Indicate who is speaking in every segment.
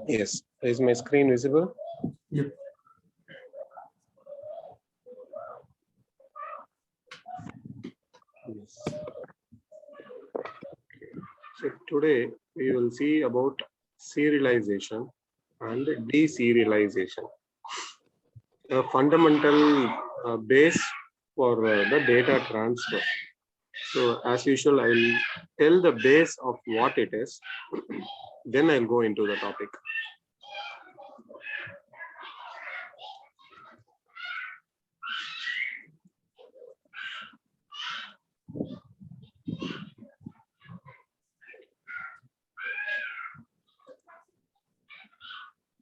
Speaker 1: Yes. Is my screen visible?
Speaker 2: Yep.
Speaker 1: Yes. So today we will see about serialization and deserialization, a fundamental base for the data transfer. So as usual, I will tell the base of what it is, then I'll go into the topic.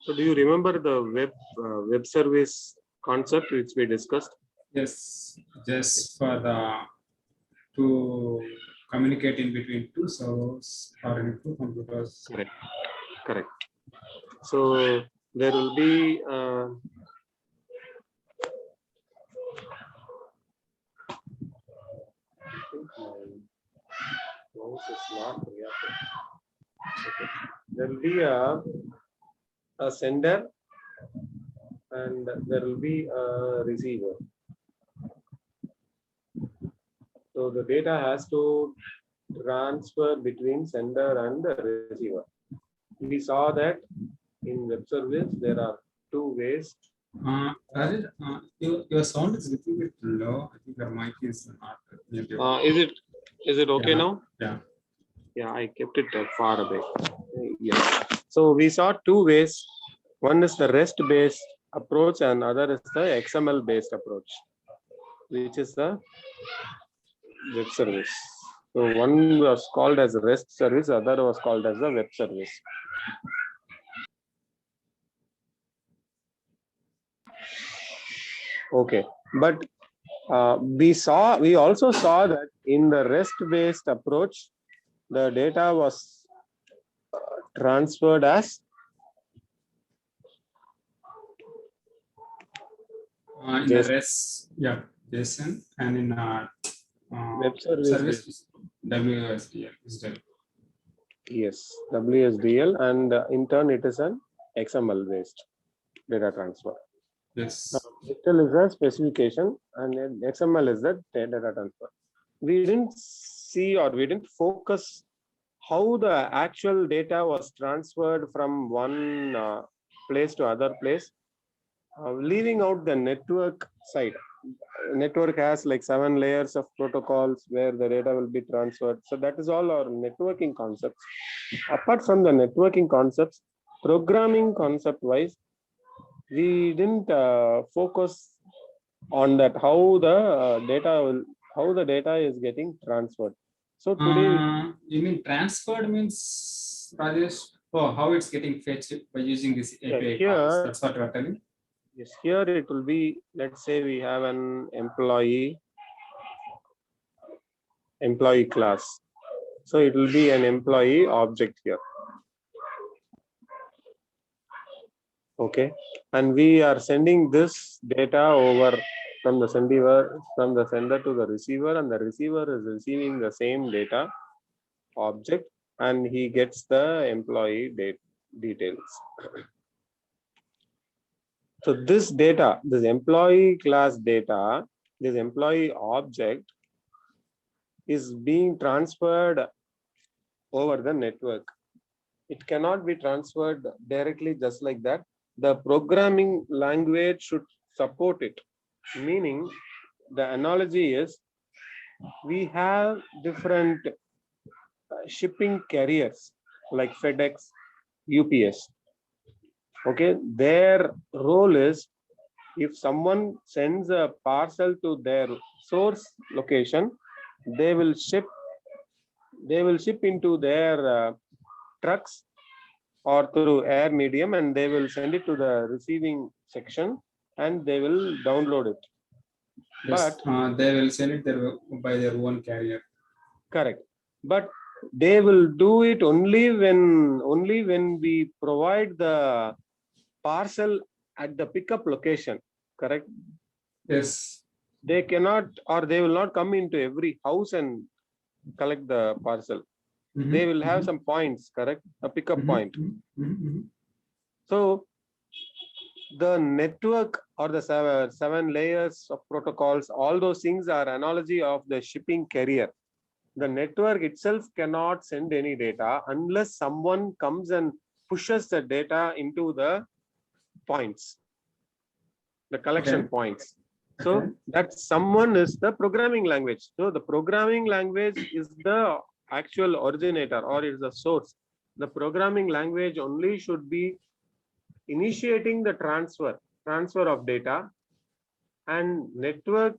Speaker 1: So do you remember the web service concept which we discussed?
Speaker 2: Yes, just for the to communicate in between two servers or in two computers.
Speaker 1: Correct. Correct. So there will be mouse is not reacting. Okay. There will be a sender and there will be a receiver. So the data has to transfer between sender and the receiver. We saw that in web service there are two ways.
Speaker 2: Rajat, your sound is a little bit low. I think your mic is not near.
Speaker 1: Is it okay now?
Speaker 2: Yeah.
Speaker 1: Yeah, I kept it far away. Yeah. So we saw two ways. One is the REST-based approach, and other is the XML-based approach, which is the web service. So one was called as REST service, other was called as the web service. Okay, but we also saw that in the REST-based approach, the data was transferred as
Speaker 2: In the REST, yeah, JSON, and in
Speaker 1: web service
Speaker 2: WSDL.
Speaker 1: Yes, WSDL, and in turn it is an XML based data transfer.
Speaker 2: Yes.
Speaker 1: XML is a specification and XML is the data transfer. We didn't see or we didn't focus how the actual data was transferred from one place to other place, leaving out the network side. Network has like 7 layers of protocols where the data will be transferred. So that is all our networking concepts. Apart from the networking concepts, programming concept wise, we didn't focus on that how the data is getting transferred. So today,
Speaker 2: you mean transferred means, Rajesh? Oh, how it's getting fetched by using this API calls. That's what you are telling.
Speaker 1: Yes, here it will be, let's say we have an employee class. So it will be an employee object here. Okay, and we are sending this data over from the sender to the receiver, and the receiver is receiving the same data object, and he gets the employee details. So this data, this employee class data, this employee object is being transferred over the network. It cannot be transferred directly just like that. The programming language should support it. Meaning, the analogy is we have different shipping carriers like FedEx, UPS. Okay, their role is if someone sends a parcel to their source location, they will ship into their trucks or through air medium, and they will send it to the receiving section and they will download it.
Speaker 2: Yes, but they will send it by their own carrier.
Speaker 1: Correct, but they will do it only when we provide the parcel at the pickup location. Correct.
Speaker 2: Yes.
Speaker 1: They cannot, or they will not come into every house and collect the parcel. They will have some points, correct? A pickup point. So the network or the seven layers of protocols, all those things are analogy of the shipping carrier. The network itself cannot send any data unless someone comes and pushes the data into the points, the collection
Speaker 2: Okay.
Speaker 1: points. So
Speaker 2: Okay.
Speaker 1: that someone is the programming language. So the programming language is the actual originator or is the source. The programming language only should be initiating the transfer of data, and network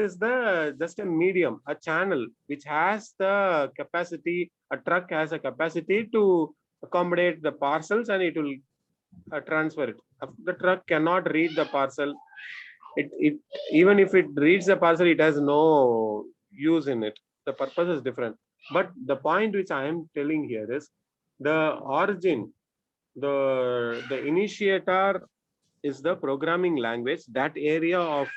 Speaker 1: is the just a medium, a channel which has the capacity. A truck has a capacity to accommodate the parcels and it will transfer it. The truck cannot read the parcel. It even if it reads the parcel, it has no use in it. The purpose is different. But the point which I am telling here is the origin, the initiator is the programming language. That area of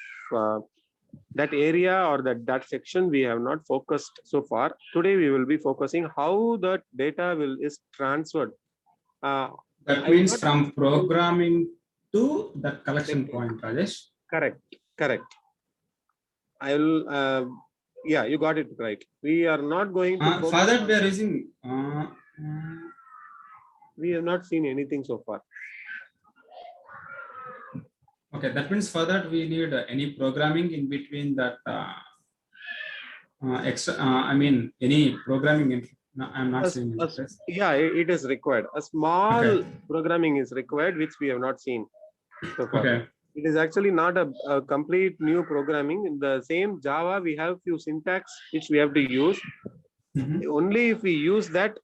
Speaker 1: that area or that section we have not focused so far. Today we will be focusing how the data is transferred.
Speaker 2: That
Speaker 1: I will
Speaker 2: means
Speaker 1: not
Speaker 2: from programming to the collection point, Rajesh.
Speaker 1: correct. I will yeah, you got it right. We are not going to
Speaker 2: For
Speaker 1: focus
Speaker 2: that
Speaker 1: on,
Speaker 2: we are using
Speaker 1: we have not seen anything so far.
Speaker 2: okay, that means for that we need any programming in between that extra I mean any programming no, I'm not saying interface.
Speaker 1: Yeah, it is required. A small
Speaker 2: Okay.
Speaker 1: programming is required, which we have not seen so far.
Speaker 2: Okay.
Speaker 1: It is actually not a complete new programming. In the same Java, we have few syntax which we have to use. Only if we use that,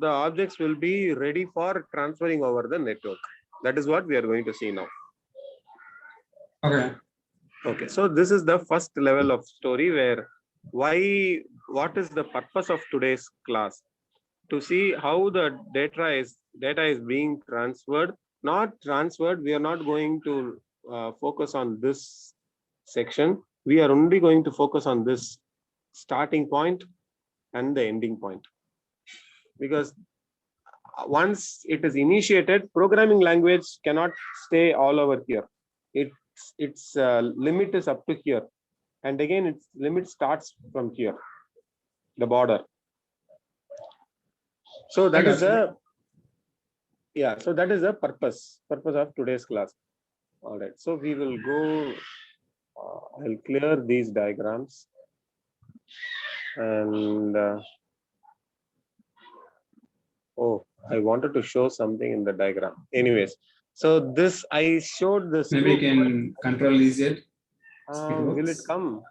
Speaker 1: the objects will be ready for transferring over the network. That is what we are going to see now.
Speaker 2: Okay.
Speaker 1: Okay, so this is the first level of story where what is the purpose of today's class? To see how the data is being transferred, not transferred. We are not going to focus on this section. We are only going to focus on this starting point and the ending point, because once it is initiated, programming language cannot stay all over here. Its limit is up to here, and again its limit starts from here, the border. So that is the so that is the purpose of today's class. All right, so we will go. I'll clear these diagrams, and oh, I wanted to show something in the diagram. Anyways, so this I showed this.
Speaker 2: Maybe you can control Z.
Speaker 1: Will it come?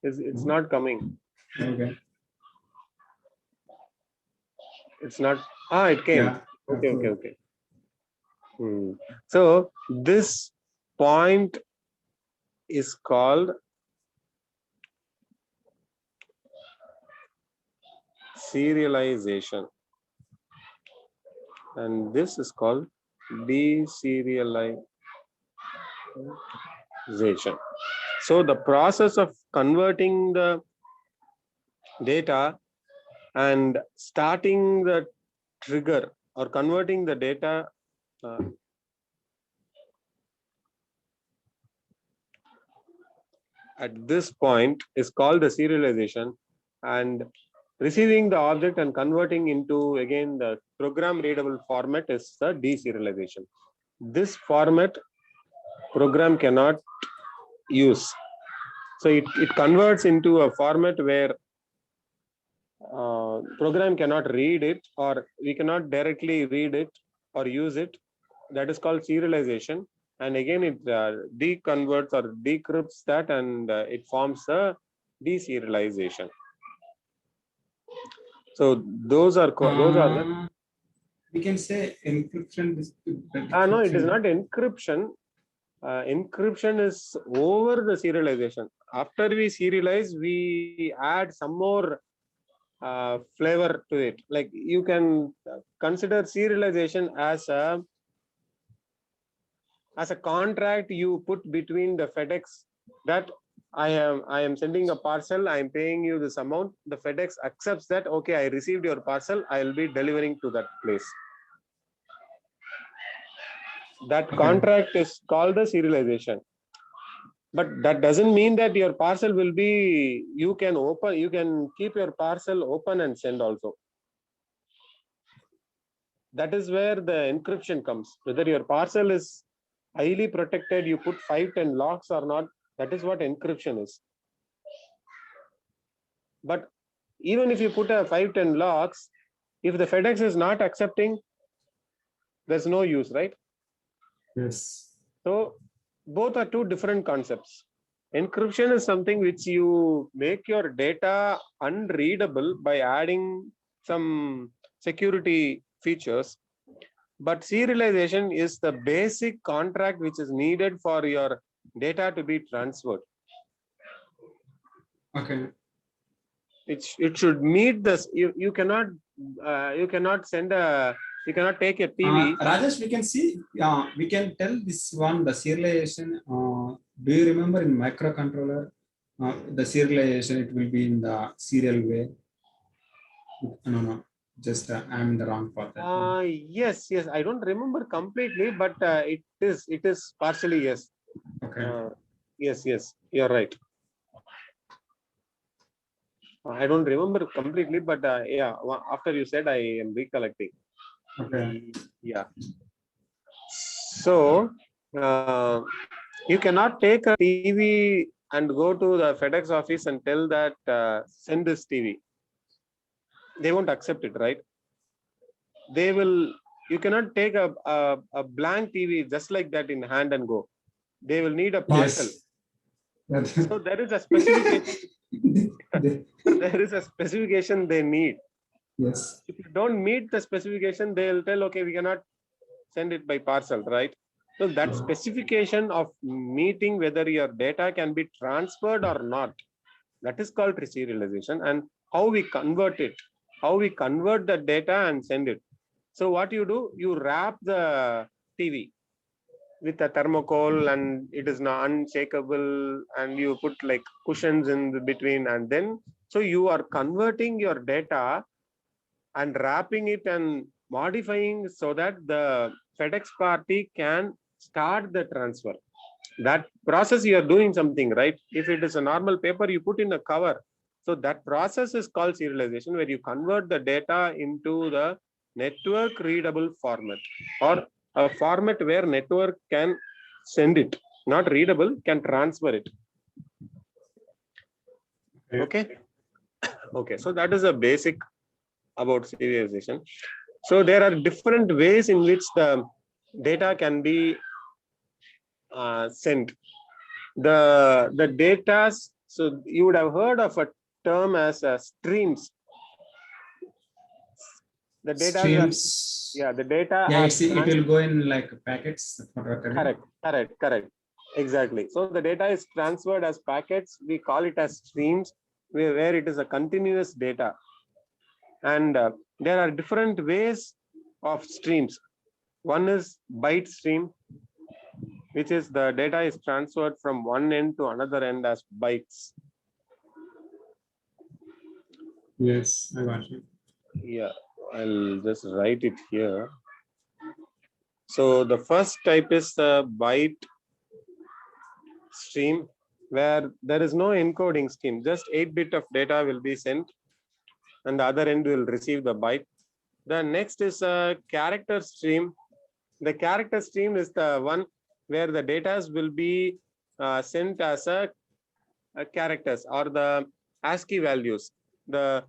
Speaker 1: It's not coming.
Speaker 2: Okay.
Speaker 1: It's not. It came.
Speaker 2: Yeah.
Speaker 1: Okay. So this point is called serialization, and this is called deserialization. So the process of converting the data and starting the trigger or converting the data at this point is called the serialization, and receiving the object and converting into again the program readable format is the deserialization. This format program cannot use. So it converts into a format where program cannot read it, or we cannot directly read it or use it. That is called serialization. And again, it deconverts or decrypts that, and it forms a deserialization. So those are the.
Speaker 2: We can say encryption.
Speaker 1: No, it is not encryption. Encryption is over the serialization. After we serialize, we add some more flavor to it. Like you can consider serialization as a contract you put between the FedEx, that I am sending a parcel, I am paying you this amount. The FedEx accepts that, okay, I received your parcel, I will be delivering to that place. That
Speaker 2: Okay.
Speaker 1: contract is called the serialization. But that doesn't mean that your parcel will be, you can keep your parcel open and send also. That is where the encryption comes. Whether your parcel is highly protected, you put 5-10 locks or not, that is what encryption is. But even if you put a 5-10 locks, if the FedEx is not accepting, there's no use, right?
Speaker 2: Yes.
Speaker 1: So both are two different concepts. Encryption is something which you make your data unreadable by adding some security features. But serialization is the basic contract which is needed for your data to be transferred.
Speaker 2: Okay.
Speaker 1: It should meet this. You cannot send a, you cannot take a TV.
Speaker 2: Rajesh, we can see, we can tell this one, the serialization. Do you remember in microcontroller, the serialization, it will be in the serial way? No, just I'm in the wrong path.
Speaker 1: Yes, I don't remember completely, but it is partially yes.
Speaker 2: Okay.
Speaker 1: Yes, you're right. I don't remember completely, but yeah, after you said, I am recollecting.
Speaker 2: Okay.
Speaker 1: Yeah. So you cannot take a TV and go to the FedEx office and tell that send this TV. They won't accept it, right? They will. You cannot take a blank TV just like that in hand and go. They will need a parcel.
Speaker 2: Yes.
Speaker 1: So there is a specification. There is a specification they need.
Speaker 2: Yes.
Speaker 1: If you don't meet the specification, they'll tell, okay, we cannot send it by parcel, right? So that specification of meeting whether your data can be transferred or not, that is called serialization, and how we convert it, how we convert the data and send it. So what you do, you wrap the TV with a thermocol and it is not unshakable, and you put like cushions in the between, and then so you are converting your data and wrapping it and modifying so that the FedEx party can start the transfer. That process you are doing something, right? If it is a normal paper, you put in a cover. So that process is called serialization, where you convert the data into the network readable format, or a format where network can send it, not readable, can transfer it. Okay. Okay. So that is a basic about serialization. So there are different ways in which the data can be sent. The data, so you would have heard of a term as streams. The data
Speaker 2: Streams.
Speaker 1: yeah, the data.
Speaker 2: Yeah, it will go in like packets.
Speaker 1: Correct. Exactly. So the data is transferred as packets. We call it as streams, where it is a continuous data. And there are different ways of streams. One is byte stream, which is the data is transferred from one end to another end as bytes.
Speaker 2: Yes, I got you.
Speaker 1: Yeah, I'll just write it here. So the first type is the byte stream, where there is no encoding scheme. Just 8-bit of data will be sent, and the other end will receive the byte. The next is a character stream. The character stream is the one where the data will be sent as a characters or the ASCII values. The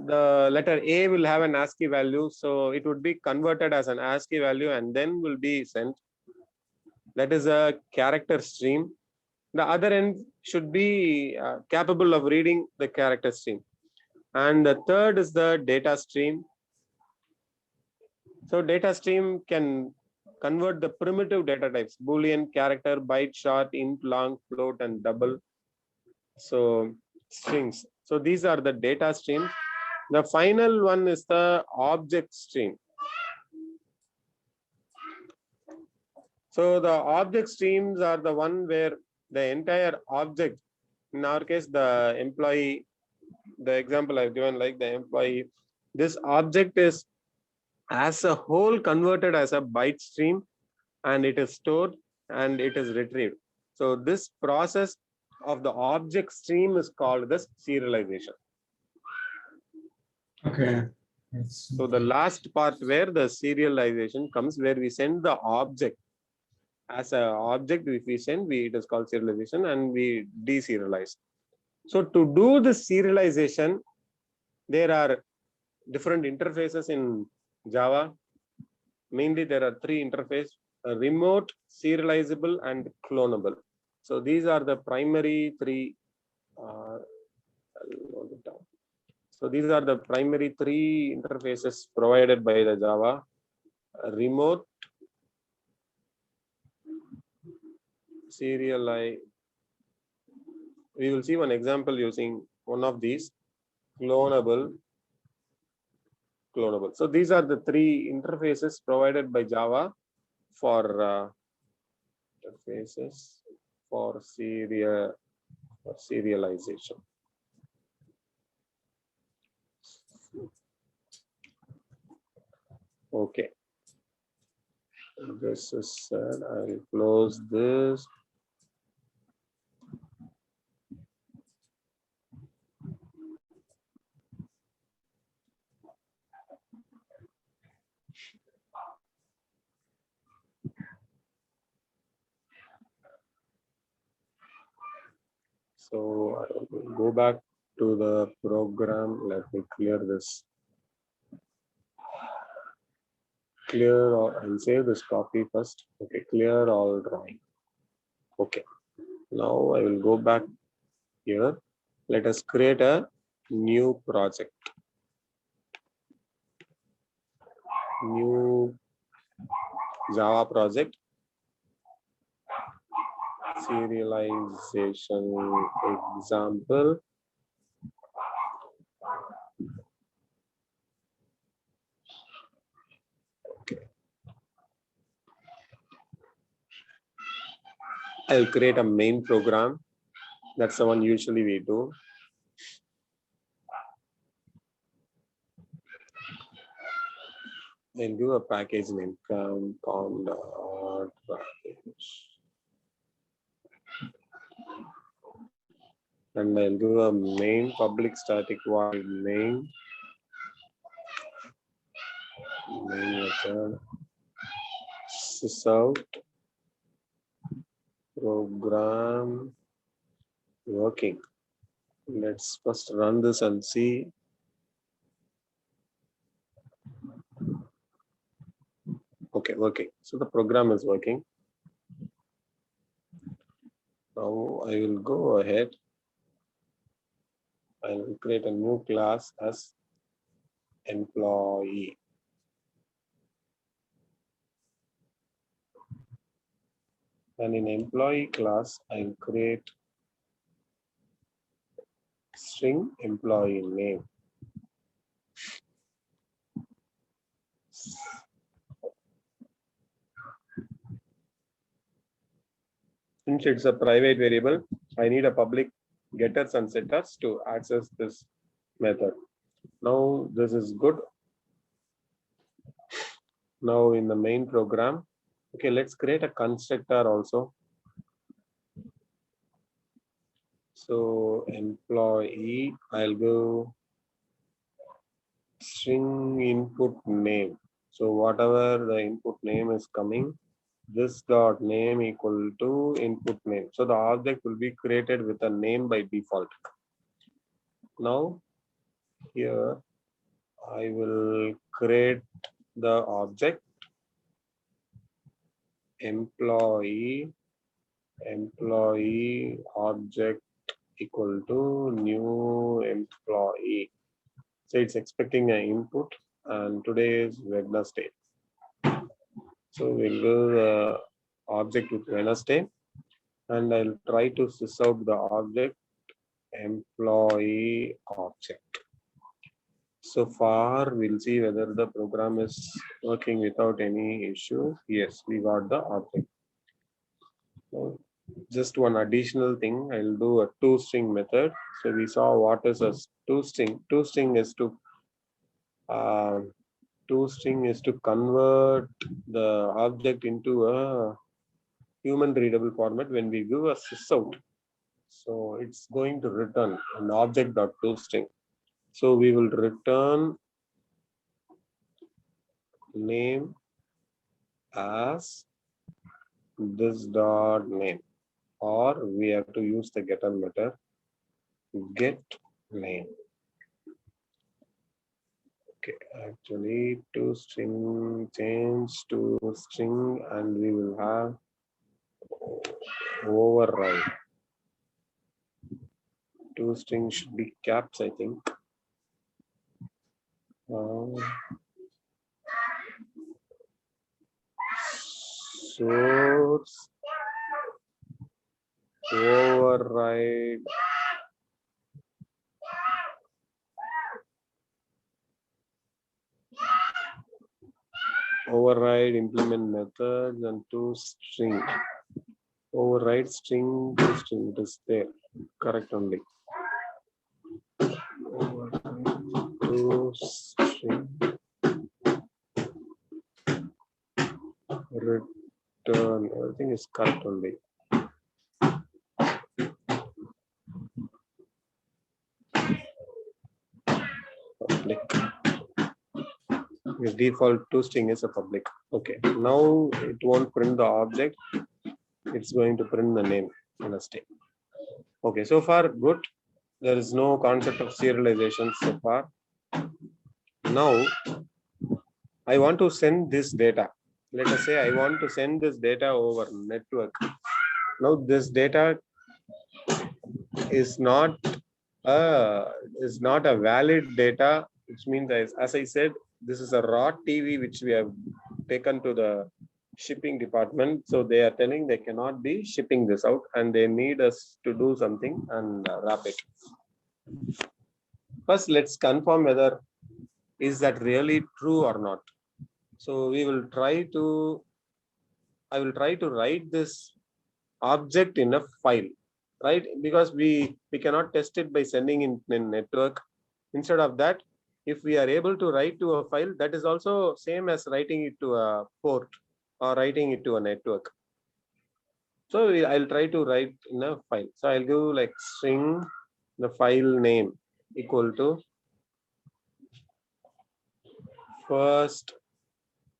Speaker 1: letter A will have an ASCII value, so it would be converted as an ASCII value and then will be sent. That is a character stream. The other end should be capable of reading the character stream. And the third is the data stream. So data stream can convert the primitive data types: Boolean, character, byte, short, int, long, float, and double. So strings. So these are the data streams. The final one is the object stream. So the object streams are the one where the entire object, in our case, the employee, the example I've given, like the employee, this object is as a whole converted as a byte stream, and it is stored and it is retrieved. So this process of the object stream is called the serialization.
Speaker 2: Okay.
Speaker 1: So the last part where the serialization comes, where we send the object as an object, if we send, it is called serialization, and we deserialize. So to do the serialization, there are different interfaces in Java. Mainly there are three interfaces: remote, serializable, and clonable. So these are the primary three. So these are the primary three interfaces provided by the Java: remote, serialize. We will see one example using one of these: clonable. So these are the three interfaces provided by Java for interfaces for serialization. Okay. This is said. I will close this. So I will go back to the program. Let me clear this. Clear all. I'll save this copy first. Okay, clear all drawing. Okay. Now I will go back here. Let us create a new project. New Java project. Serialization example. Okay. I'll create a main program. That's the one usually we do. I'll do a package name compound package. And I'll do a main public static void main method sysout program working. Let's first run this and see. Okay, working. So the program is working. Now I will go ahead. I will create a new class as employee. And in employee class, I'll create string employee name. Since it's a private variable, I need a public getters and setters to access this method. Now this is good. Now in the main program, okay, let's create a constructor also. So employee, I'll go string input name. So whatever the input name is coming, this dot name equal to input name. So the object will be created with a name by default. Now here I will create the object employee object equal to new employee. So it's expecting an input, and today is Wednesday. So we'll do the object with Wednesday, and I'll try to sys out the object employee object. So far, we'll see whether the program is working without any issue. Yes, we got the object. So just one additional thing, I'll do a toString method. So we saw what is a toString. toString is to toString is to convert the object into a human readable format when we give a sysout. So it's going to return an object.toString. So we will return name as this dot name, or we have to use the getter method get name. Okay, actually toString change to string, and we will have override. toString should be caps, I think. Source override implement methods and toString. Override string to string. It is there. Correct only. Override to string. Return. Everything is correct only. Public. The default toString is a public. Okay. Now it won't print the object. It's going to print the name in a string. Okay. So far, good. There is no concept of serialization so far. Now, I want to send this data. Let us say I want to send this data over network. Now, this data is not a valid data, which means, as I said, this is a raw TV which we have taken to the shipping department. So they are telling they cannot be shipping this out, and they need us to do something and wrap it. First, let's confirm whether is that really true or not. So we will try to, I will try to write this object in a file, right? Because we cannot test it by sending in network. Instead of that, if we are able to write to a file, that is also same as writing it to a port or writing it to a network. So I'll try to write in a file. So I'll give like string the file name equal to first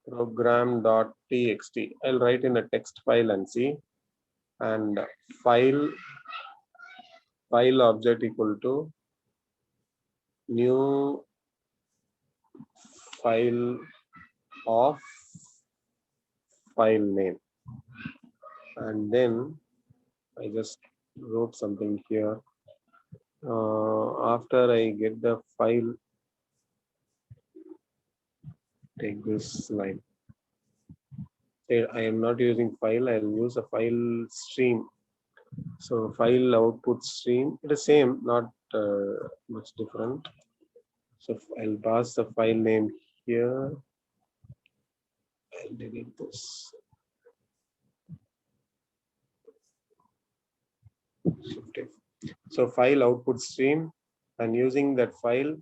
Speaker 1: program.txt. I'll write in a text file and see, and file object equal to new file of file name, and then I just wrote something here. After I get the file, take this line. I am not using file, I'll use a file stream. So file output stream, it is same, not much different. So I'll pass the file name here. I'll delete this. So file output stream, and using that file,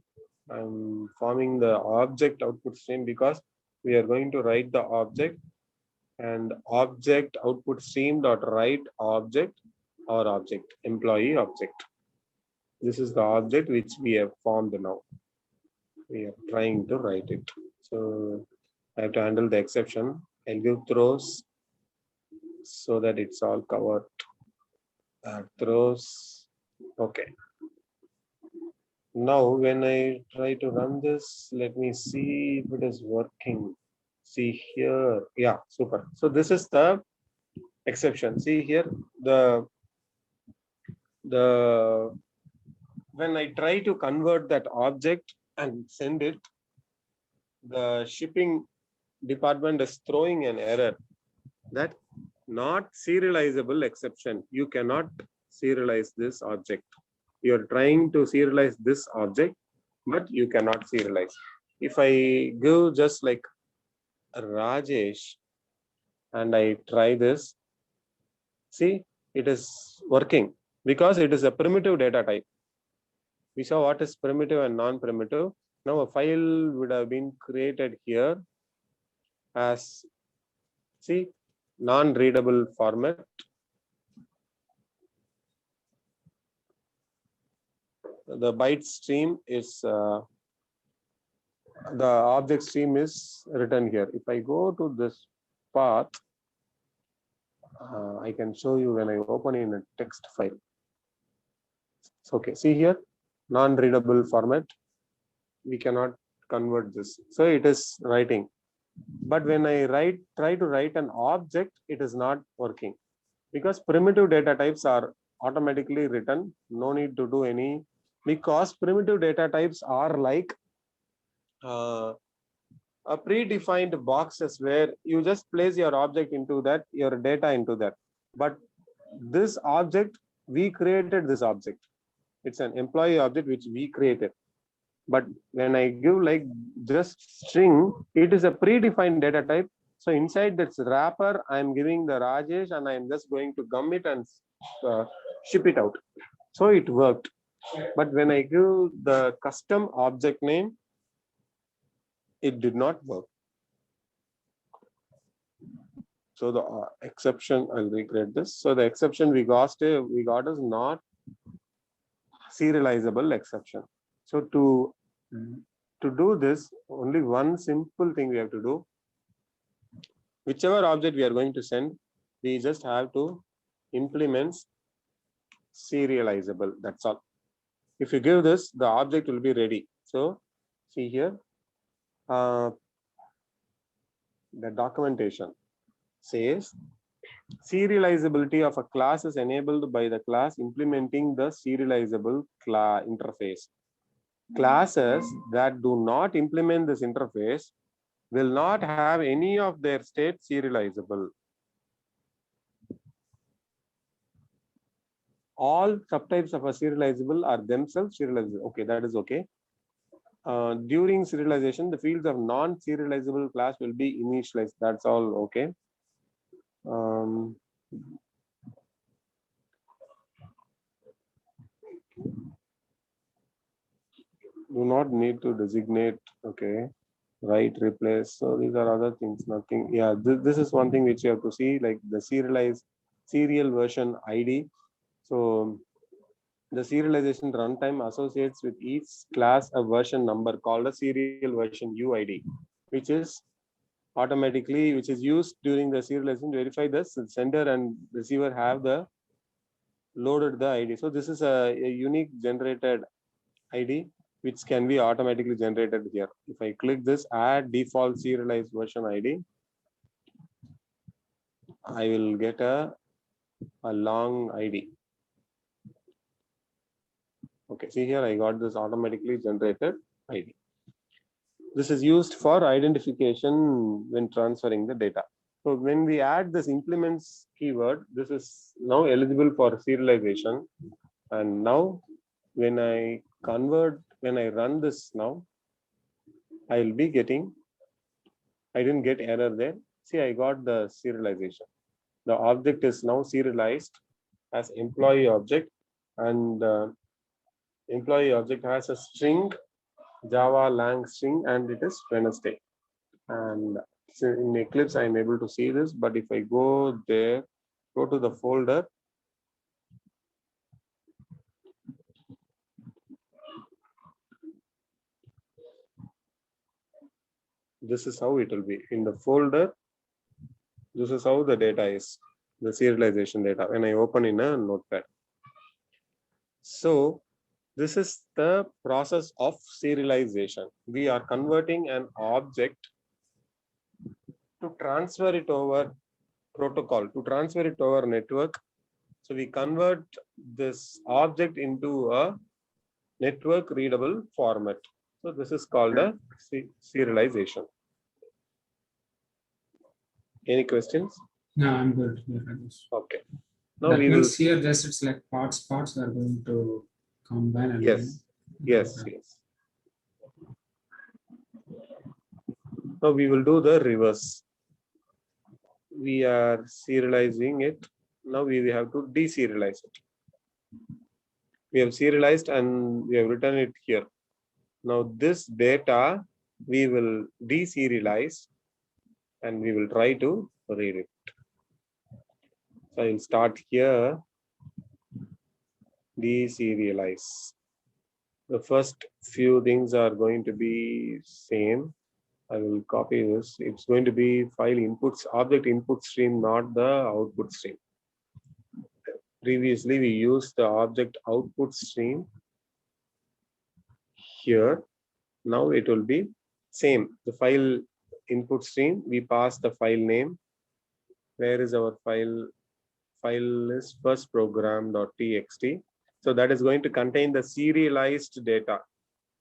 Speaker 1: I'm forming the object output stream because we are going to write the object, and object output stream dot write object or object employee object. This is the object which we have formed now. We are trying to write it. So I have to handle the exception. I'll give throws so that it's all covered. Throws. Okay. Now when I try to run this, let me see if it is working. See here. Yeah, super. So this is the exception. See here, the when I try to convert that object and send it, the shipping department is throwing an error that not serializable exception. You cannot serialize this object. You're trying to serialize this object, but you cannot serialize. If I go just like Rajesh and I try this, see, it is working because it is a primitive data type. We saw what is primitive and non-primitive. Now a file would have been created here as, see, non-readable format. The byte stream is the object stream is written here. If I go to this path, I can show you when I open in a text file. So, okay, see here, non-readable format. We cannot convert this. So it is writing. But when I try to write an object, it is not working because primitive data types are automatically written. No need to do any, because primitive data types are like a predefined boxes where you just place your object into that, your data into that. But this object, we created this object. It's an employee object which we created. But when I give like just string, it is a predefined data type. So inside that wrapper, I'm giving the Rajesh and I'm just going to gum it and ship it out. So it worked. But when I give the custom object name, it did not work. So the exception, I'll recreate this. So the exception we got is not serializable exception. So to do this, only one simple thing we have to do. Whichever object we are going to send, we just have to implement serializable. That's all. If you give this, the object will be ready. So see here, the documentation says serializability of a class is enabled by the class implementing the serializable interface. Classes that do not implement this interface will not have any of their state serializable. All subtypes of a serializable are themselves serializable. Okay, that is okay. During serialization, the fields of non-serializable class will be initialized. That's all okay. Do not need to designate. Okay, write, replace. So these are other things. Nothing. Yeah, this is one thing which you have to see, like the serial version ID. So the serialization runtime associates with each class a version number called a serial version UID, which is automatically, which is used during the serialization to verify the sender and receiver have the loaded the ID. So this is a unique generated ID which can be automatically generated here. If I click this add default serialized version ID, I will get a long ID. Okay, see here I got this automatically generated ID. This is used for identification when transferring the data. So when we add this implements keyword, this is now eligible for serialization. And now when I run this now, I will be getting, I didn't get error there. See, I got the serialization. The object is now serialized as employee object, and employee object has a string, Java lang string, and it is Wednesday. And so in Eclipse, I'm able to see this, but if I go there, go to the folder, this is how it will be. In the folder, this is how the data is, the serialization data, when I open in a notepad. So this is the process of serialization. We are converting an object to transfer it over protocol, to transfer it over network. So we convert this object into a network readable format. So this is called a serialization. Any questions?
Speaker 2: No, I'm good.
Speaker 1: Okay. Now
Speaker 2: That
Speaker 1: we
Speaker 2: means
Speaker 1: will.
Speaker 2: here just it's like parts are going to combine and
Speaker 1: Yes. Yes. Yes. Now we will do the reverse. We are serializing it. Now we have to deserialize it. We have serialized and we have written it here. Now this data we will deserialize and we will try to read it. So I will start here, deserialize. The first few things are going to be same. I will copy this. It's going to be file inputs, object input stream, not the output stream. Previously, we used the object output stream here. Now it will be same. The file input stream, we pass the file name. Where is our file? File is first program.txt. So that is going to contain the serialized data,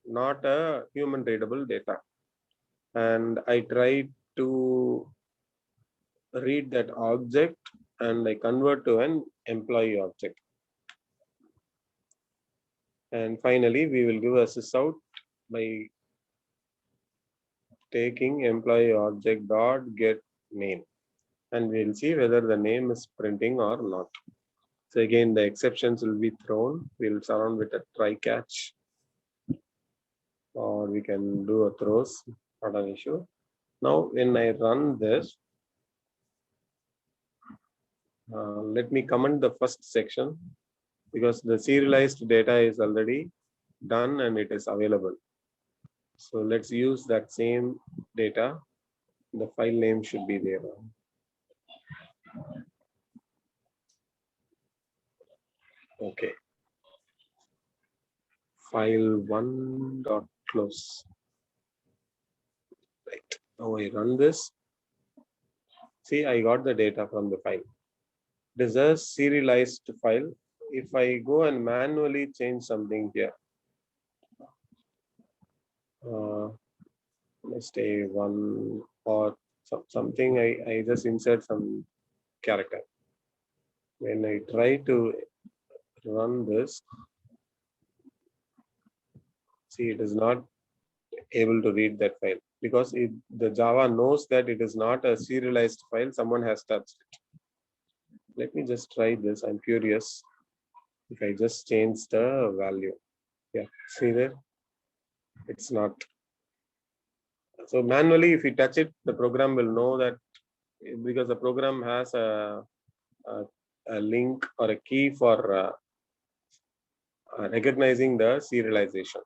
Speaker 1: not a human readable data. And I try to read that object and I convert to an employee object. And finally, we will give a sysout by taking employee object dot get name, and we'll see whether the name is printing or not. So again, the exceptions will be thrown. We'll surround with a try catch, or we can do a throws, not an issue. Now, when I run this, let me comment the first section because the serialized data is already done and it is available. So let's use that same data. The file name should be there. Okay. File one dot close. Right. Now I run this. See, I got the data from the file. It is a serialized file. If I go and manually change something here, let's say one or something, I just insert some character. When I try to run this, see, it is not able to read that file because the Java knows that it is not a serialized file. Someone has touched it. Let me just try this. I'm curious if I just change the value. Yeah, see there? It's not. So manually, if you touch it, the program will know that because the program has a link or a key for recognizing the serialization.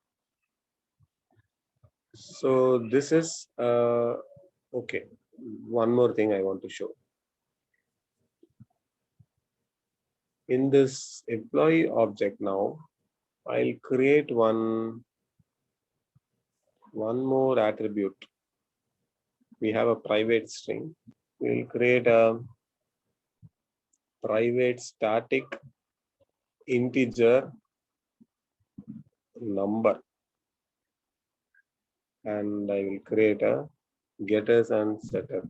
Speaker 1: So this is okay. One more thing I want to show. In this employee object now, I'll create one more attribute. We have a private string. We'll create a private static integer number. And I will create a getters and setter.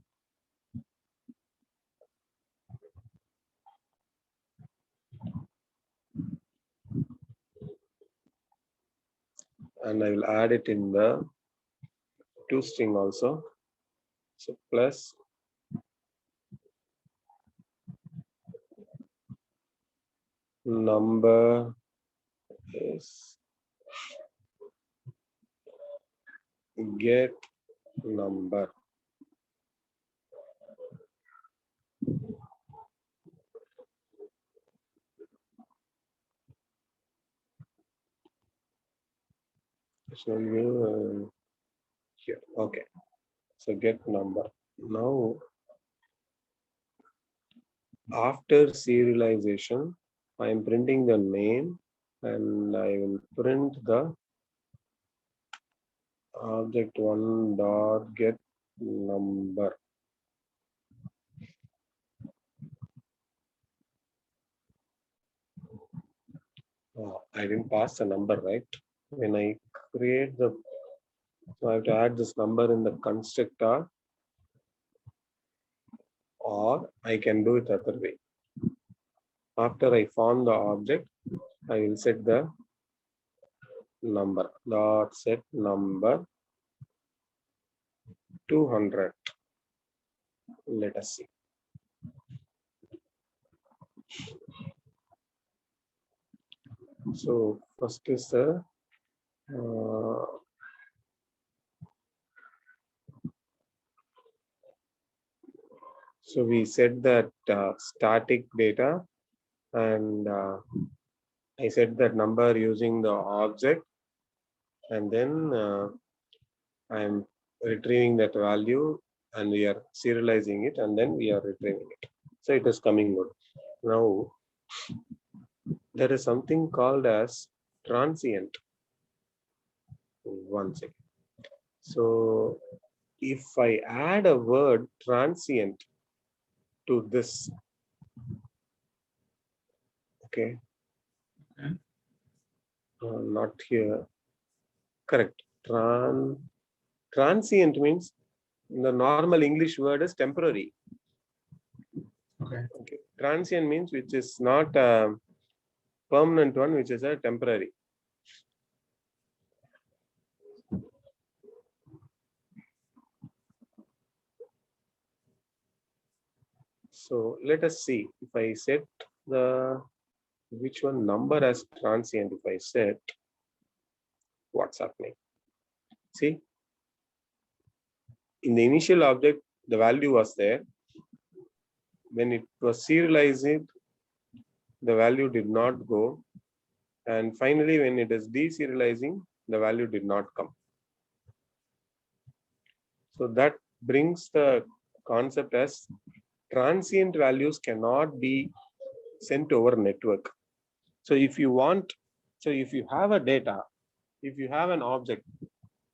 Speaker 1: And I will add it in the toString also. So plus number is get number. Show you here. Okay. So get number. Now, after serialization, I am printing the name and I will print the object one dot get number. Oh, I didn't pass the number, right? When I create the, so I have to add this number in the constructor, or I can do it other way. After I form the object, I will set the number dot set number 200. Let us see. So first is the So we said that static data, and I set that number using the object, and then I'm retrieving that value, and we are serializing it, and then we are retrieving it. So it is coming good. Now there is something called as transient. One second. So if I add a word transient to this, okay,
Speaker 2: Okay.
Speaker 1: not here, correct. Transient means the normal English word is temporary.
Speaker 2: Okay.
Speaker 1: Okay. Transient means which is not a permanent one, which is a temporary. So let us see if I set the which one number as transient. If I set, what's happening? See, in the initial object, the value was there. When it was serialized, the value did not go. And finally, when it is deserializing, the value did not come. So that brings the concept as transient values cannot be sent over network. So if you want, so if you have a data, if you have an object,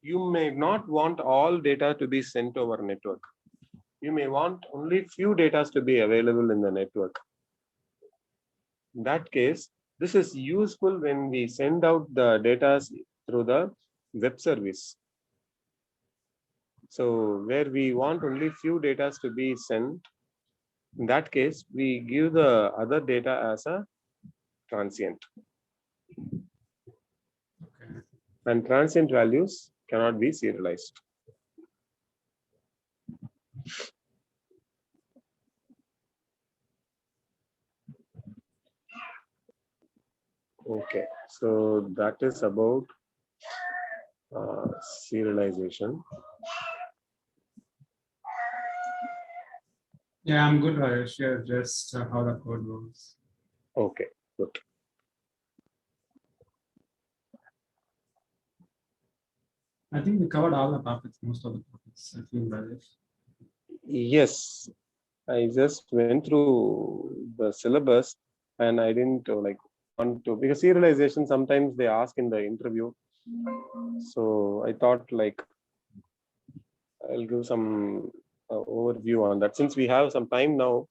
Speaker 1: you may not want all data to be sent over network. You may want only few data to be available in the network. In that case, this is useful when we send out the data through the web service. So where we want only few data to be sent, in that case, we give the other data as a transient.
Speaker 2: Okay.
Speaker 1: And transient values cannot be serialized. Okay, so that is about serialization.
Speaker 2: Yeah, I'm good. I share just how the code works.
Speaker 1: Okay, good.
Speaker 2: I think we covered all the topics, most of the topics. I feel that.
Speaker 1: Yes, I just went through the syllabus and I didn't like want to, because serialization sometimes they ask in the interview. So I thought like I'll give some overview on that. Since we have some time now,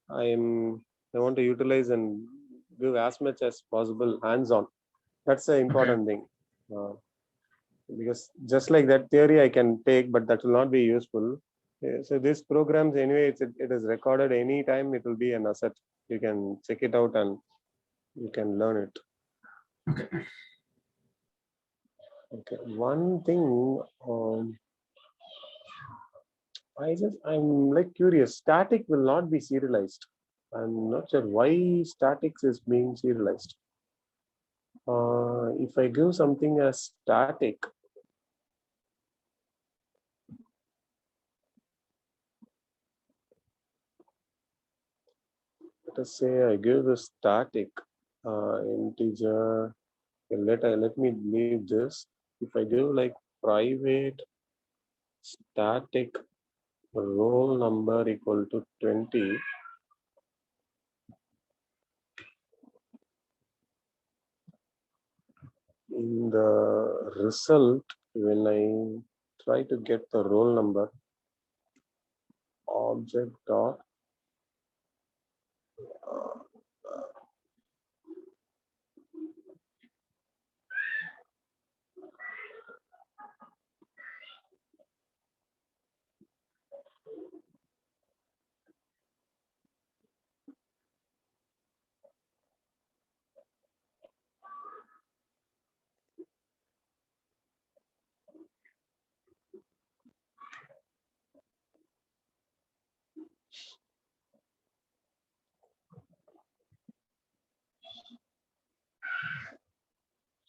Speaker 1: I want to utilize and give as much as possible hands-on. That's the important thing. Because just like that theory I can take, but that will not be useful. So this programs anyway, it is recorded anytime. It will be an asset. You can check it out and you can learn it.
Speaker 2: Okay.
Speaker 1: Okay. One thing, I'm like curious. Static will not be serialized. I'm not sure why statics is being serialized. If I give something as static, let us say I give the static integer. Let me leave this. If I give like private static roll number equal to 20, in the result, when I try to get the roll number, object dot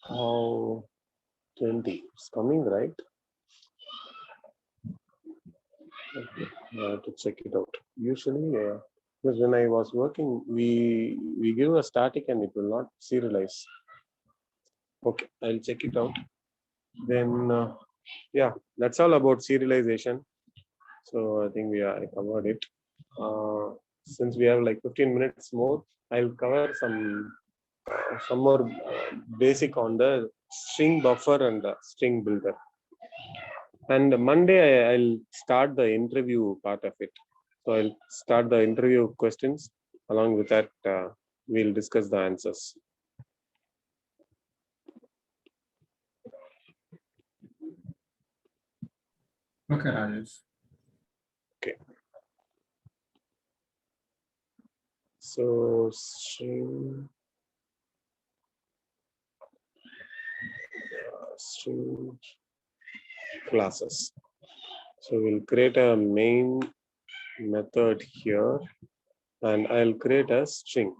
Speaker 1: how 20 is coming, right? Okay. To check it out. Usually, because when I was working, we give a static and it will not serialize. Okay, I'll check it out. Then, yeah, that's all about serialization. So I think I covered it. Since we have like 15 minutes more, I'll cover some more basic on the string buffer and the string builder. And Monday I'll start the interview part of it. So I'll start the interview questions. Along with that, we'll discuss the answers.
Speaker 2: Okay, Rajesh.
Speaker 1: Okay. So string classes. So we'll create a main method here, and I'll create a string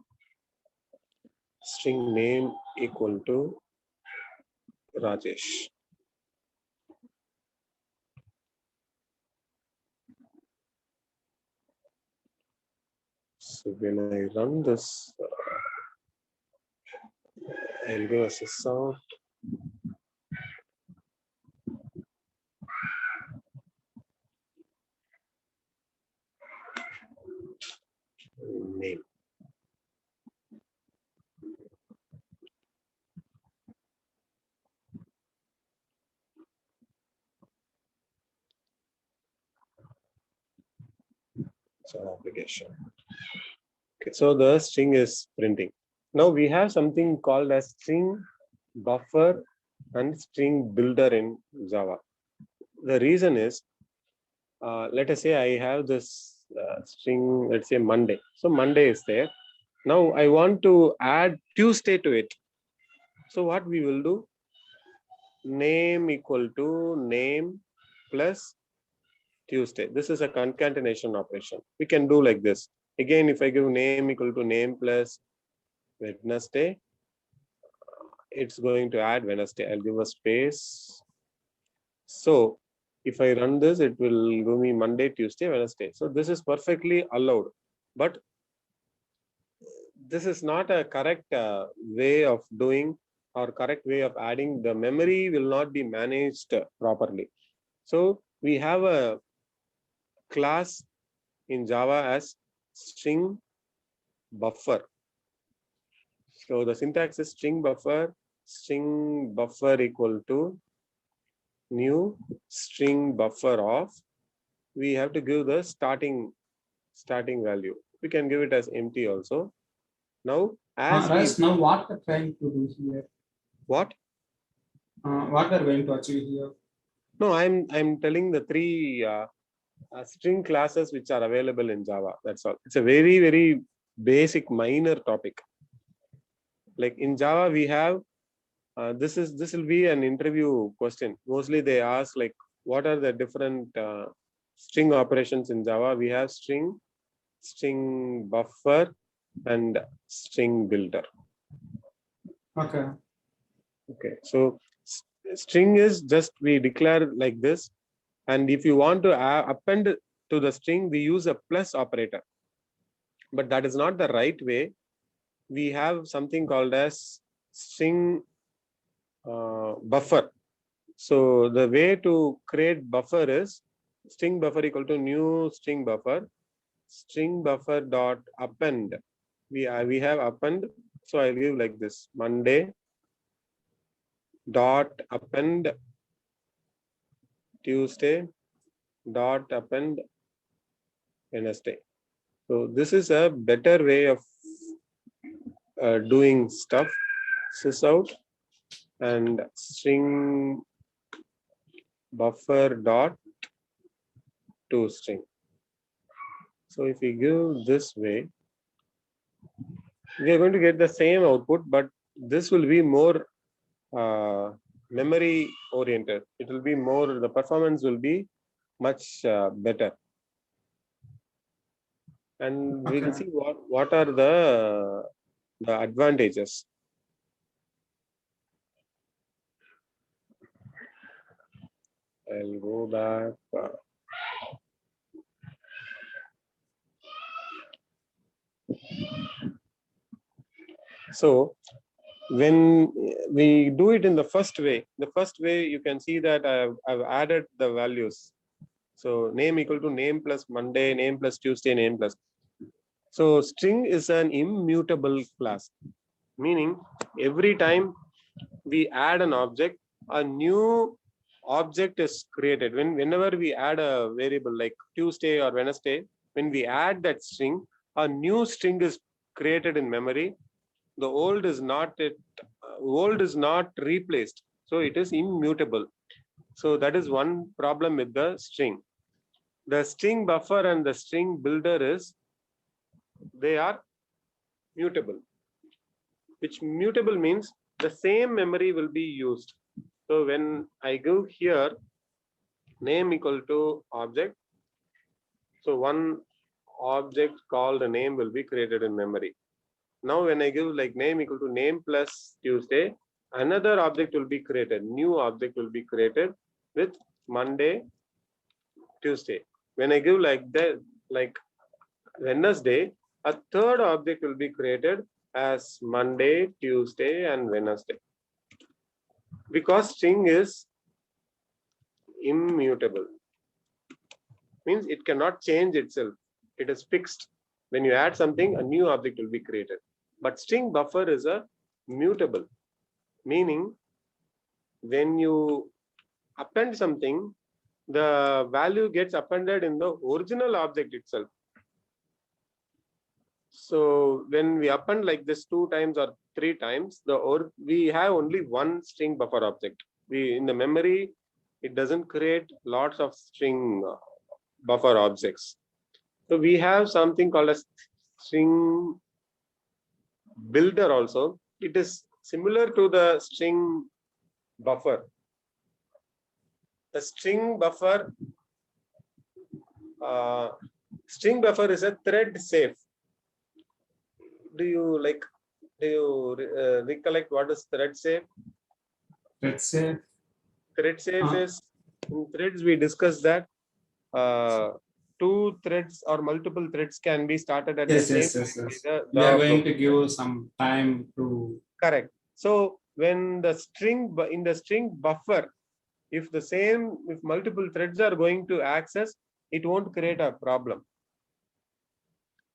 Speaker 1: name equal to Rajesh. So when I run this, I'll give a sysount. Name. So application. Okay, so the string is printing. Now we have something called as string buffer and string builder in Java. The reason is, let us say I have this string, let's say Monday. So Monday is there. Now I want to add Tuesday to it. So what we will do? Name equal to name plus Tuesday. This is a concatenation operation. We can do like this. Again, if I give name equal to name plus Wednesday, it's going to add Wednesday. I'll give a space. So if I run this, it will give me Monday, Tuesday, Wednesday. So this is perfectly allowed. But this is not a correct way of doing or correct way of adding. The memory will not be managed properly. So we have a class in Java as string buffer. So the syntax is string buffer equal to new string buffer of, we have to give the starting value. We can give it as empty also. Now, as
Speaker 2: Raj, now what we're trying to do here?
Speaker 1: what
Speaker 2: We're going to achieve here?
Speaker 1: No, I'm telling the three string classes which are available in Java. That's all. It's a very, very basic minor topic. Like in Java, we have this will be an interview question. Mostly they ask like, what are the different string operations in Java? We have string buffer, and string builder.
Speaker 2: Okay.
Speaker 1: Okay. So string is just we declare like this, and if you want to append to the string, we use a plus operator. But that is not the right way. We have something called as string buffer. So the way to create buffer is string buffer equal to new string buffer dot append. We have append. So I'll give like this: Monday dot append Tuesday dot append Wednesday. So this is a better way of doing stuff. Sysout and string buffer dot to string. So if we give this way, we are going to get the same output, but this will be more memory oriented. It will be more, the performance will be much better. And we'll see what are the advantages. I'll go back. So when we do it in the first way you can see that I've added the values. So name equal to name plus Monday, name plus Tuesday, name plus. So string is an immutable class, meaning every time we add an object, a new object is created. Whenever we add a variable like Tuesday or Wednesday, when we add that string, a new string is created in memory. The old is not replaced, so it is immutable. So that is one problem with the string. The string buffer and the string builder they are mutable, which mutable means the same memory will be used. So when I give here name equal to object, so one object called a name will be created in memory. Now when I give like name equal to name plus Tuesday, another object will be created, new object will be created with Monday, Tuesday. When I give like that, like Wednesday, a third object will be created as Monday, Tuesday, and Wednesday. Because string is immutable, means it cannot change itself. It is fixed. When you add something, a new object will be created. But string buffer is a mutable, meaning when you append something, the value gets appended in the original object itself. So when we append like this 2 times or 3 times, we have only one string buffer object. In the memory, it doesn't create lots of string buffer objects. So we have something called a string builder also. It is similar to the string buffer. The string buffer is a thread safe. Do you recollect what is thread safe?
Speaker 2: Let's say
Speaker 1: Thread safe is in threads we discussed that 2 threads or multiple threads can be started at the same time.
Speaker 2: We are going to give some time to
Speaker 1: correct. So when the string in the string buffer, if multiple threads are going to access, it won't create a problem.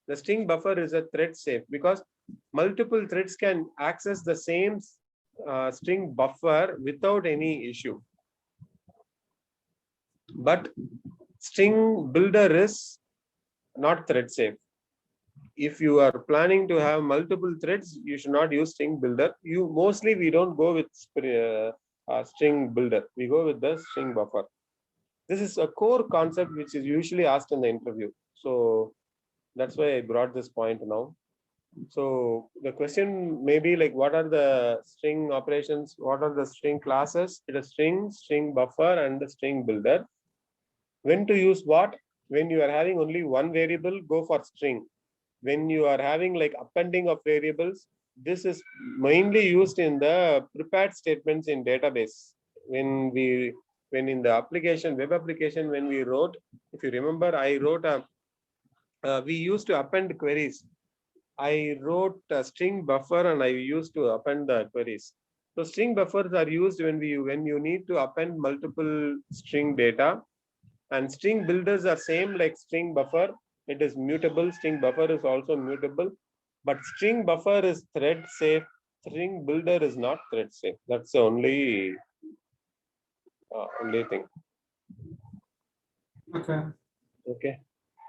Speaker 1: The string buffer is a thread safe because multiple threads can access the same string buffer without any issue. But string builder is not thread safe. If you are planning to have multiple threads, you should not use string builder. We don't go with string builder. We go with the string buffer. This is a core concept which is usually asked in the interview. So that's why I brought this point now. So the question may be like, what are the string operations? What are the string classes? It is string buffer, and the string builder. When to use what? When you are having only one variable, go for string. When you are having like appending of variables, this is mainly used in the prepared statements in database. When in the application, web application, when we wrote, if you remember, I wrote we used to append queries. I wrote a string buffer and I used to append the queries. So string buffers are used when you need to append multiple string data, and string builders are same like string buffer. It is mutable. String buffer is also mutable, but string buffer is thread safe. String builder is not thread safe. That's the only thing. Okay.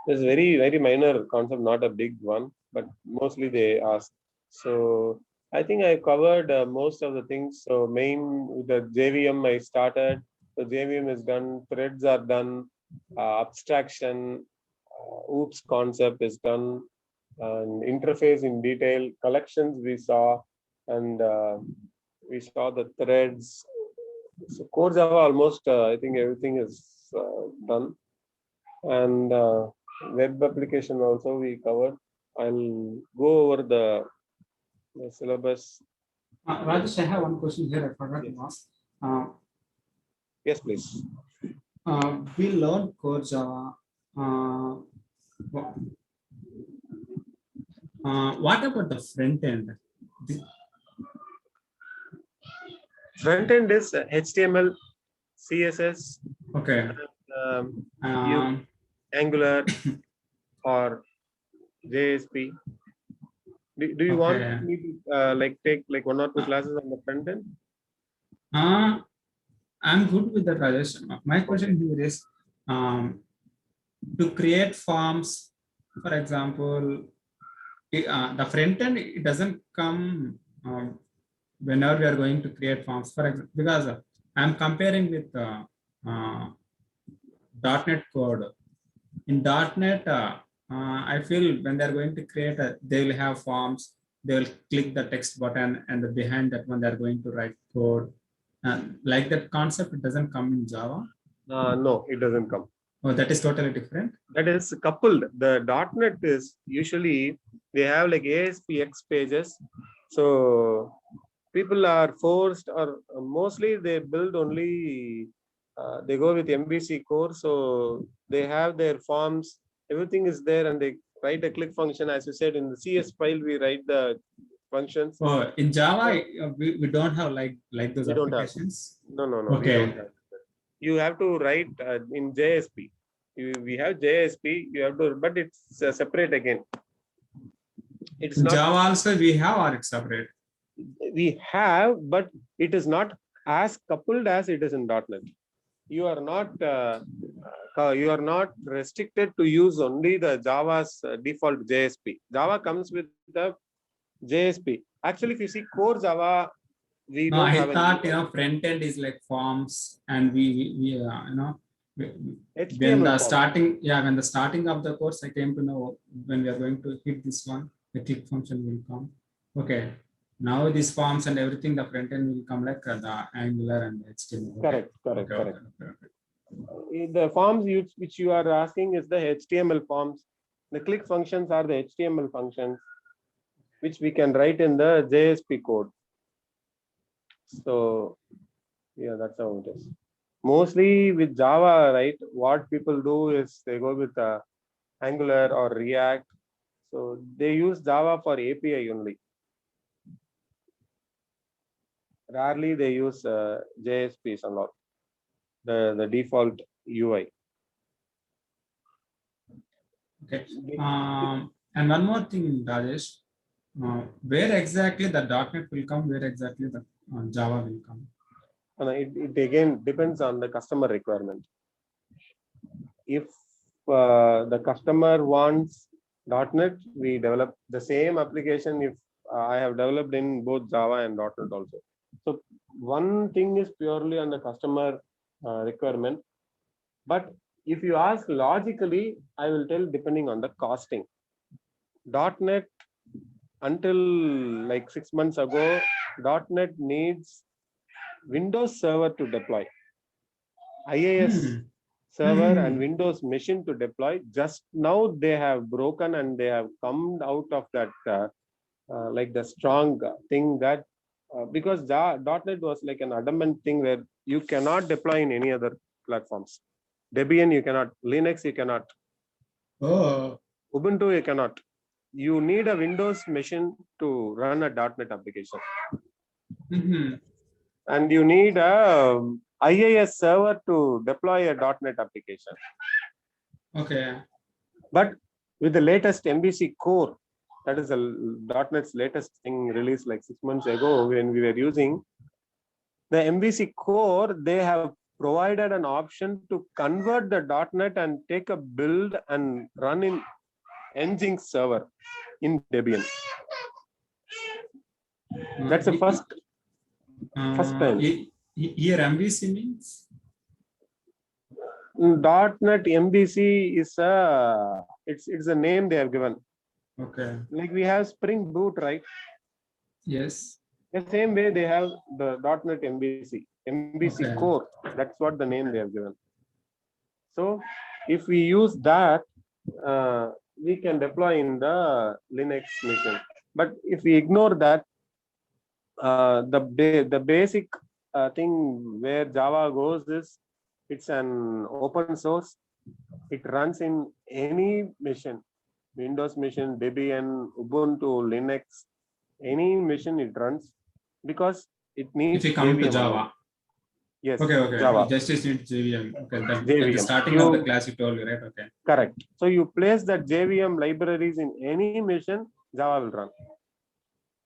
Speaker 1: It's very minor concept, not a big one, but mostly they ask. So I think I covered most of the things. So with the JVM I started. The JVM is done. Threads are done. Abstraction, OOPS concept is done. And interface in detail. Collections we saw, and we saw the threads. So Core Java almost I think everything is done. And web application also we covered. I'll go over the syllabus.
Speaker 2: Rajesh, I have one question here. I forgot to ask.
Speaker 1: Yes, please.
Speaker 2: We learned Core Java. What about the front end? The-
Speaker 1: Front end is HTML, CSS,
Speaker 2: okay.
Speaker 1: you
Speaker 2: Um,
Speaker 1: Angular or JSP. Do you want
Speaker 2: okay.
Speaker 1: me to like take like 1 or 2 classes on the front end?
Speaker 2: I'm good with that, Rajesh. My question here is to create forms, for example, the front end, it doesn't come whenever we are going to create forms, for example, because I'm comparing with .NET code. In .NET, I feel when they're going to create they will have forms, they will click the text button, and behind that one, they're going to write code. Like that concept, it doesn't come in Java.
Speaker 1: No, it doesn't come.
Speaker 2: Oh, that is totally different.
Speaker 1: That is coupled. The .NET is usually they have like ASPX pages. So people are forced, or mostly they build only, they go with MVC core. So they have their forms, everything is there, and they write a click function. As you said, in the CS file, we write the functions.
Speaker 2: Oh, in Java,
Speaker 1: Yeah.
Speaker 2: we don't have like those
Speaker 1: We don't have.
Speaker 2: applications.
Speaker 1: No, we
Speaker 2: Okay.
Speaker 1: don't have. You have to write in JSP. We have JSP, you have to, but it's separate again. It's
Speaker 2: In
Speaker 1: not.
Speaker 2: Java also we have, or it's separate?
Speaker 1: We have, but it is not as coupled as it is in .NET. You are not restricted to use only the Java's default JSP. Java comes with the JSP. Actually, if you see core Java, we
Speaker 2: No,
Speaker 1: don't
Speaker 2: I
Speaker 1: have
Speaker 2: thought front end is like forms, and we when
Speaker 1: HTML
Speaker 2: the
Speaker 1: form.
Speaker 2: when the starting of the course, I came to know when we are going to hit this one, the click function will come. Okay, now these forms and everything, the front end will come like the Angular and HTML. Okay.
Speaker 1: Correct.
Speaker 2: Okay.
Speaker 1: The forms which you are asking is the HTML forms. The click functions are the HTML functions, which we can write in the JSP code. So yeah, that's how it is. Mostly with Java, right? What people do is they go with Angular or React. So they use Java for API only. Rarely they use JSPs and all. The default UI.
Speaker 2: Okay. And one more thing, Rajesh, where exactly the .NET will come, where exactly the Java will come?
Speaker 1: It again depends on the customer requirement. If the customer wants .NET, we develop the same application. If I have developed in both Java and .NET also. So one thing is purely on the customer requirement. But if you ask logically, I will tell depending on the costing. .NET until like 6 months ago, .NET needs Windows Server to deploy. IIS server and Windows machine to deploy. Just now they have broken and they have come out of that like the strong thing that because .NET was like an adamant thing where you cannot deploy in any other platforms. Debian you cannot, Linux you cannot, Ubuntu you cannot. You need a Windows machine to run a .NET application. And you need a IIS server to deploy a .NET application.
Speaker 2: Okay.
Speaker 1: But with the latest MVC core, that is the .NET's latest thing released like 6 months ago when we were using the MVC core, they have provided an option to convert the .NET and take a build and run in Nginx server in Debian. That's the first time.
Speaker 2: Here MVC means?
Speaker 1: .NET MVC is it's a name they have given.
Speaker 2: Okay.
Speaker 1: Like we have Spring Boot, right?
Speaker 2: Yes.
Speaker 1: The same way they have the .NET MVC
Speaker 2: Okay.
Speaker 1: core. That's what the name they have given. So if we use that, we can deploy in the Linux machine. But if we ignore that, the basic thing where Java goes is it's an open source. It runs in any machine, Windows machine, Debian, Ubuntu, Linux. any machine it runs because it needs
Speaker 2: If you come to
Speaker 1: JVM alone.
Speaker 2: Java.
Speaker 1: Yes,
Speaker 2: Okay.
Speaker 1: Java,
Speaker 2: Just need JVM. Okay, that at the
Speaker 1: JVM.
Speaker 2: starting of the class you told me, right? Okay.
Speaker 1: Correct. So you place that JVM libraries in any machine, Java will run.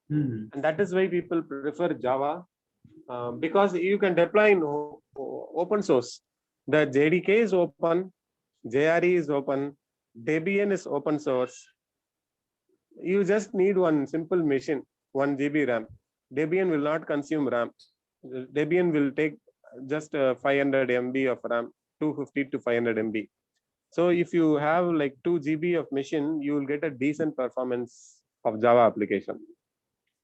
Speaker 1: And that is why people prefer Java, because you can deploy in open source. The JDK is open, JRE is open, Debian is open source. You just need one simple machine, 1 GB RAM. Debian will not consume RAM. Debian will take just 500 MB of RAM, 250 to 500 MB. So if you have like 2 GB of machine, you will get a decent performance of Java application.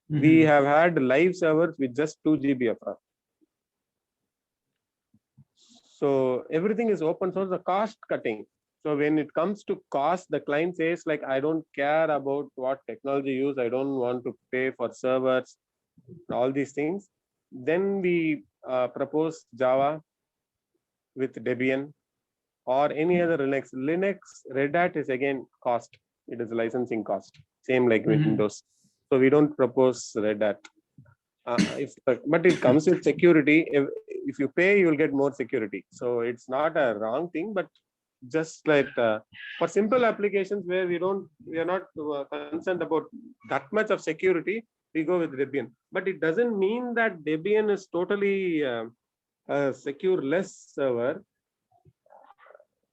Speaker 1: We have had live servers with just 2 GB of RAM. So everything is open source, the cost cutting. So when it comes to cost, the client says like, I don't care about what technology use. I don't want to pay for servers, all these things. Then we propose Java with Debian or any other Linux. Red Hat is again cost. It is licensing cost, same like Windows. So we don't propose Red Hat. But it comes with security. If you pay, you will get more security. So it's not a wrong thing, but just like for simple applications where we are not concerned about that much of security, we go with Debian. But it doesn't mean that Debian is totally a secure less server.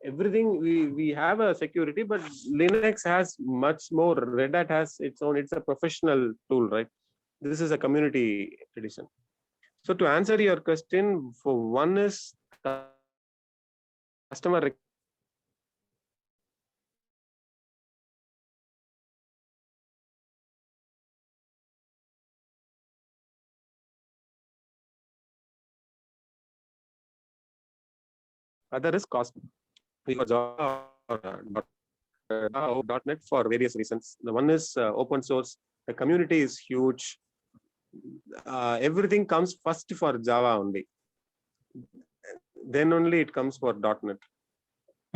Speaker 1: Everything we have a security, but Linux has much more. Red Hat has its own. It's a professional tool, right? This is a community edition. So to answer your question, for one is customer. Other is cost. We got Java or .NET for various reasons. The one is open source. The community is huge. Everything comes first for Java only. Then only it comes for .NET.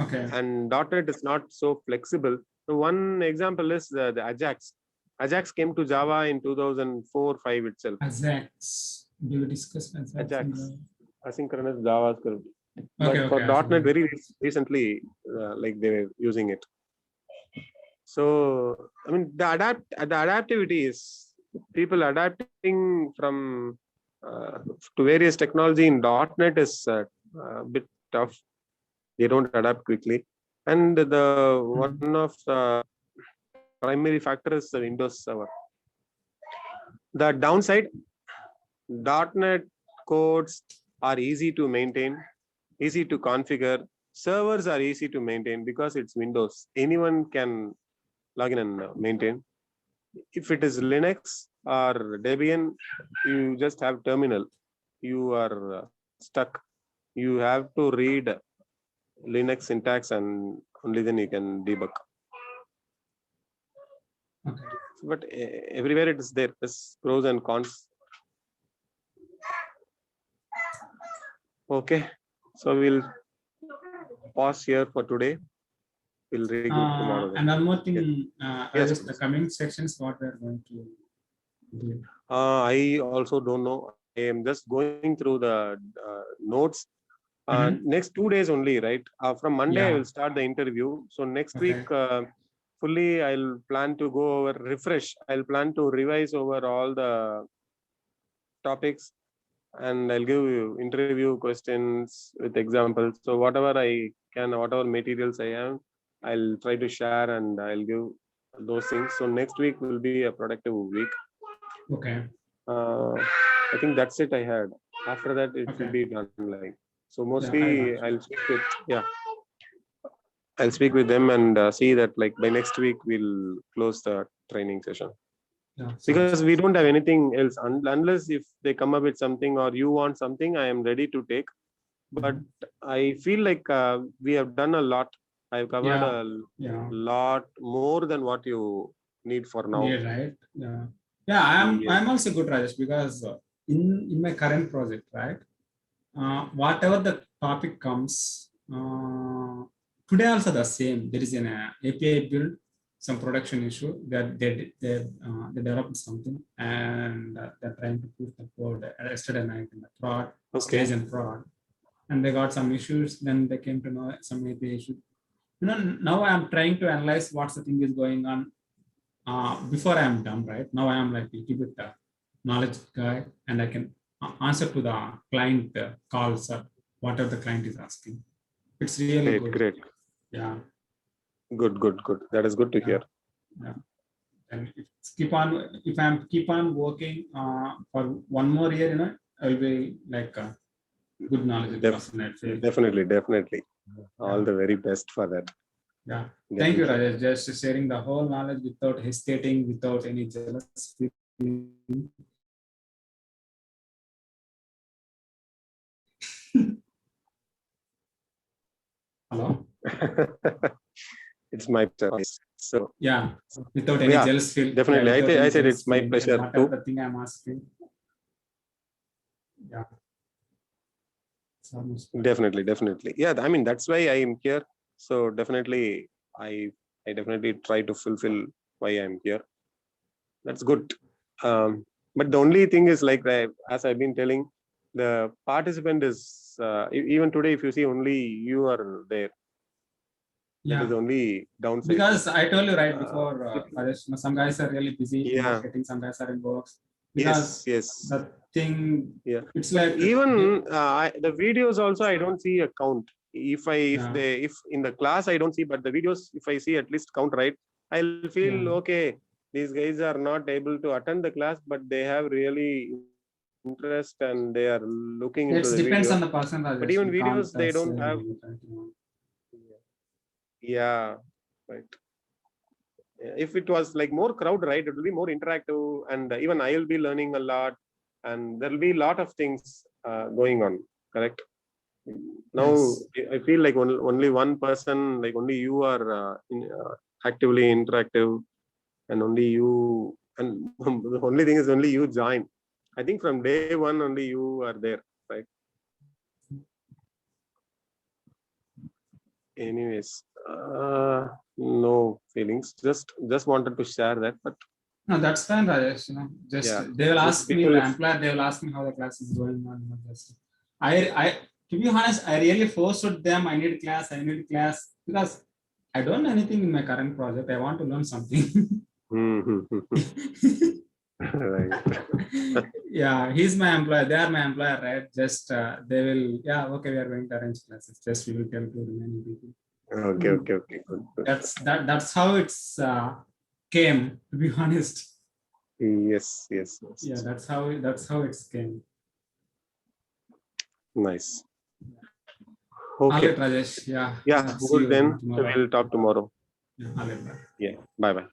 Speaker 2: Okay.
Speaker 1: And .NET is not so flexible. So one example is the Ajax. Ajax came to Java in 2004-5 itself.
Speaker 2: Ajax. Do you discuss
Speaker 1: Ajax? Asynchronous JavaScript.
Speaker 2: Okay,
Speaker 1: But for .NET, very recently, like they were using it. So I mean, the adaptivity is people adapting from to various technology in .NET is a bit tough. They don't adapt quickly, and the one of the primary factor is the Windows server. The downside, .NET codes are easy to maintain, easy to configure. Servers are easy to maintain because it's Windows. Anyone can log in and maintain. If it is Linux or Debian, you just have terminal. You are stuck. You have to read Linux syntax and only then you can debug.
Speaker 2: Okay.
Speaker 1: But everywhere it is there. There's pros and cons. Okay, so we'll pause here for today. We'll regroup tomorrow.
Speaker 2: And one more thing,
Speaker 1: yes,
Speaker 2: the coming sections, what we're going to do.
Speaker 1: I also don't know. I am just going through the notes. Next 2 days only, right? From Monday, I will start the interview. So next week, fully, I'll plan to go over, refresh. I'll plan to revise over all the topics and I'll give you interview questions with examples. So whatever I can, whatever materials I have, I'll try to share and I'll give those things. So next week will be a productive week.
Speaker 2: Okay.
Speaker 1: I think that's it I had. After that, it will be done like. So mostly I'll speak with, I'll speak with them and see that like by next week, we'll close the training session. Because we don't have anything else unless if they come up with something or you want something, I am ready to take. But I feel like we have done a lot. I've covered a lot more than what you need for now.
Speaker 2: Yeah, right. Yeah, I'm also good, Rajesh, because in my current project, right, whatever the topic comes, today also the same. There is an API build. some production issue that they developed something, and they're trying to push the code yesterday night in the prod stage and prod, and they got some issues. Then they came to know some API issue. Now I'm trying to analyze what's the thing is going on before I'm done. Right now I am like a little bit knowledge guy, and I can answer to the client calls or whatever the client is asking. It's really good.
Speaker 1: Great.
Speaker 2: Yeah.
Speaker 1: Good. That is good to hear.
Speaker 2: Yeah. And if I'm keep on working for one more year, I'll be like a good knowledge person.
Speaker 1: Definitely. All the very best for that.
Speaker 2: Yeah. Thank you, Rajesh. Just sharing the whole knowledge without hesitating, without any jealous feeling. Hello.
Speaker 1: It's my turn. So
Speaker 2: yeah, without any jealous feel.
Speaker 1: Definitely, I said it's my pleasure too.
Speaker 2: The thing I'm asking. Yeah.
Speaker 1: Definitely. Yeah, I mean that's why I am here. So definitely, I definitely try to fulfill why I'm here. That's good. But the only thing is, like as I've been telling, the participant is even today. If you see, only you are there.
Speaker 2: Yeah.
Speaker 1: That is only downside.
Speaker 2: Because I told you right before, some guys are really busy in marketing, some guys are in works. Because
Speaker 1: yes.
Speaker 2: The thing, it's like
Speaker 1: even the videos also I don't see a count. If in the class I don't see, but the videos, if I see at least count, right, I'll feel okay. These guys are not able to attend the class, but they have really interest and they are looking into the video. It
Speaker 2: depends on the person.
Speaker 1: But even videos, they don't have. Yeah, right. If it was like more crowd, right, it will be more interactive, and even I will be learning a lot, and there will be a lot of things going on. Correct. Now I feel like only one person, like only you are actively interactive, and only you, and the only thing is only you join. I think from day one only you are there, right? Anyways, no feelings. Just wanted to share that, but
Speaker 2: no, that's fine, Rajesh. They will ask me, the employer, they will ask me how the class is going on. I to be honest, I really forced them. I need class, because I don't know anything in my current project. I want to learn something.
Speaker 1: Right.
Speaker 2: Yeah, he's my employer. They are my employer, right? Just they will. Yeah, okay. We are going to arrange classes. Just we will tell to the many people.
Speaker 1: Okay. Good.
Speaker 2: That's how it's came. To be honest.
Speaker 1: Yes.
Speaker 2: Yeah, that's how it's came.
Speaker 1: Nice.
Speaker 2: Okay, Rajesh. Yeah.
Speaker 1: Good. Then we'll talk tomorrow.
Speaker 2: Yeah.
Speaker 1: Yeah. Bye.